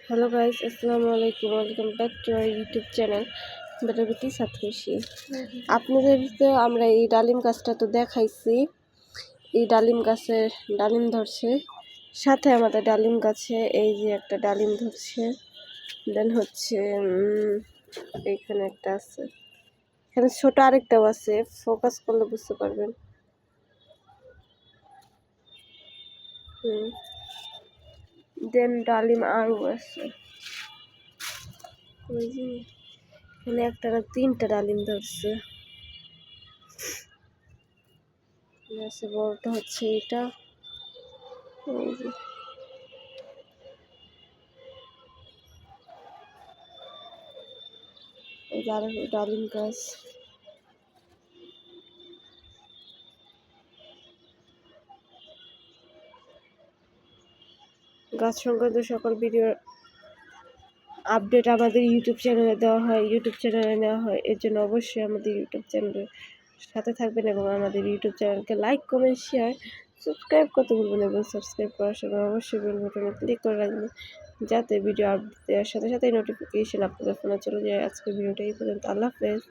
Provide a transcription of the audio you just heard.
Hello guys, আসসালামু আলাইকুম। Welcome back to our YouTube channel বেটাবেটি সাতখুশি। আপনাদের তো আমরা এই ডালিম গাছটা তো দেখাইছি। এই ডালিম গাছে ডালিম ধরছে, সাথে আমাদের ডালিম গাছে এই যে একটা ডালিম ধরছে। দেন হচ্ছে এইখানে একটা আছে, এখানে ছোট আরেকটাও আছে, ফোকাস করলে বুঝতে পারবেন। দেন ডালিম আরও আছে, ওই যে এখানে একটা না তিনটা ডালিম ধরছে। বড়টা হচ্ছে এটা, এই যে ডালিম গাছ। গাছ সংক্রান্ত সকল ভিডিও আপডেট আমাদের ইউটিউব চ্যানেলে দেওয়া হয়, ইউটিউব চ্যানেলে নেওয়া হয়। এর জন্য অবশ্যই আমাদের ইউটিউব চ্যানেলের সাথে থাকবেন এবং আমাদের ইউটিউব চ্যানেলকে লাইক, কমেন্ট, শেয়ার, সাবস্ক্রাইব করতে ভুলবেন এবং সাবস্ক্রাইব করার সময় অবশ্যই বেল বাটনে ক্লিক করে রাখবেন, যাতে ভিডিও আপডেট দেওয়ার সাথে সাথে নোটিফিকেশন আপনাদের ফোনে চলে যায়। আজকের ভিডিওটা এই পর্যন্ত। আল্লাহ হাফেজ।